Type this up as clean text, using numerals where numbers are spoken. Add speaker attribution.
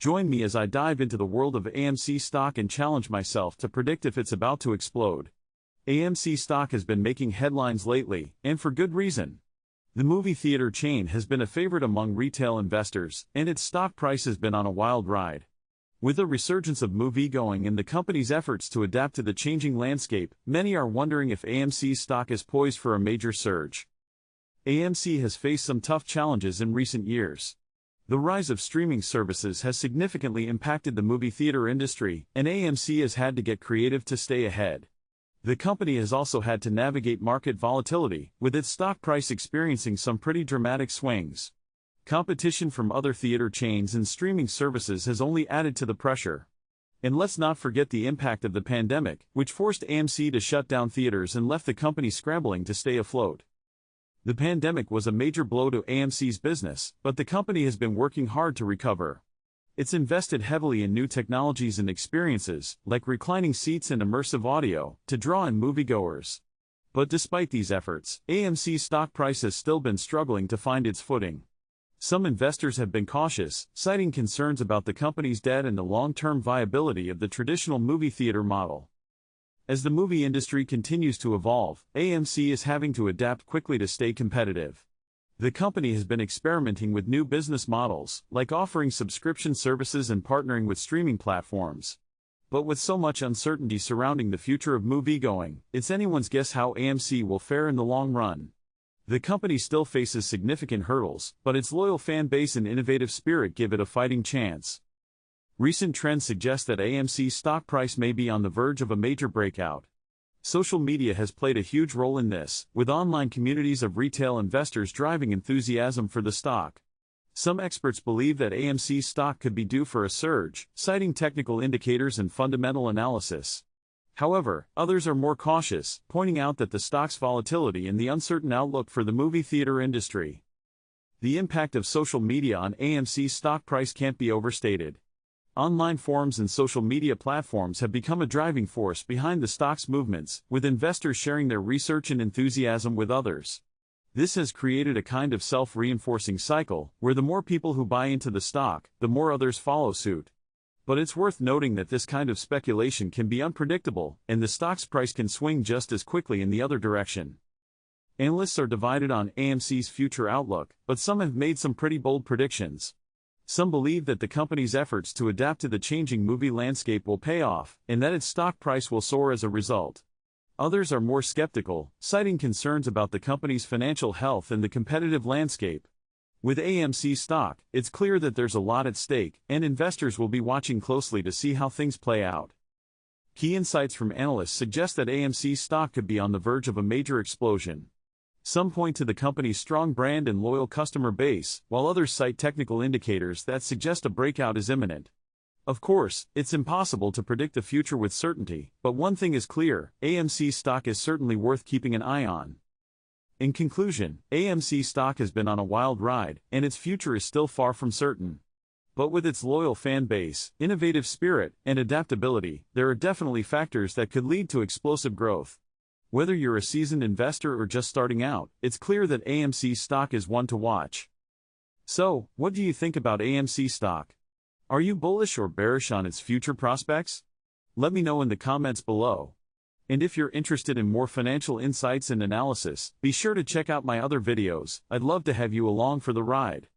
Speaker 1: Join me as I dive into the world of AMC stock and challenge myself to predict if it's about to explode. AMC stock has been making headlines lately, and for good reason. The movie theater chain has been a favorite among retail investors, and its stock price has been on a wild ride. With the resurgence of moviegoing and the company's efforts to adapt to the changing landscape, many are wondering if AMC stock is poised for a major surge. AMC has faced some tough challenges in recent years. The rise of streaming services has significantly impacted the movie theater industry, and AMC has had to get creative to stay ahead. The company has also had to navigate market volatility, with its stock price experiencing some pretty dramatic swings. Competition from other theater chains and streaming services has only added to the pressure. And let's not forget the impact of the pandemic, which forced AMC to shut down theaters and left the company scrambling to stay afloat. The pandemic was a major blow to AMC's business, but the company has been working hard to recover. It's invested heavily in new technologies and experiences, like reclining seats and immersive audio, to draw in moviegoers. But despite these efforts, AMC's stock price has still been struggling to find its footing. Some investors have been cautious, citing concerns about the company's debt and the long-term viability of the traditional movie theater model. As the movie industry continues to evolve, AMC is having to adapt quickly to stay competitive. The company has been experimenting with new business models, like offering subscription services and partnering with streaming platforms. But with so much uncertainty surrounding the future of moviegoing, it's anyone's guess how AMC will fare in the long run. The company still faces significant hurdles, but its loyal fan base and innovative spirit give it a fighting chance. Recent trends suggest that AMC's stock price may be on the verge of a major breakout. Social media has played a huge role in this, with online communities of retail investors driving enthusiasm for the stock. Some experts believe that AMC's stock could be due for a surge, citing technical indicators and fundamental analysis. However, others are more cautious, pointing out that the stock's volatility and the uncertain outlook for the movie theater industry. The impact of social media on AMC's stock price can't be overstated. Online forums and social media platforms have become a driving force behind the stock's movements, with investors sharing their research and enthusiasm with others. This has created a kind of self-reinforcing cycle, where the more people who buy into the stock, the more others follow suit. But it's worth noting that this kind of speculation can be unpredictable, and the stock's price can swing just as quickly in the other direction. Analysts are divided on AMC's future outlook, but some have made some pretty bold predictions. Some believe that the company's efforts to adapt to the changing movie landscape will pay off, and that its stock price will soar as a result. Others are more skeptical, citing concerns about the company's financial health and the competitive landscape. With AMC stock, it's clear that there's a lot at stake, and investors will be watching closely to see how things play out. Key insights from analysts suggest that AMC stock could be on the verge of a major explosion. Some point to the company's strong brand and loyal customer base, while others cite technical indicators that suggest a breakout is imminent. Of course, it's impossible to predict the future with certainty, but one thing is clear: AMC stock is certainly worth keeping an eye on. In conclusion, AMC stock has been on a wild ride, and its future is still far from certain. But with its loyal fan base, innovative spirit, and adaptability, there are definitely factors that could lead to explosive growth. Whether you're a seasoned investor or just starting out, it's clear that AMC stock is one to watch. So, what do you think about AMC stock? Are you bullish or bearish on its future prospects? Let me know in the comments below. And if you're interested in more financial insights and analysis, be sure to check out my other videos. I'd love to have you along for the ride.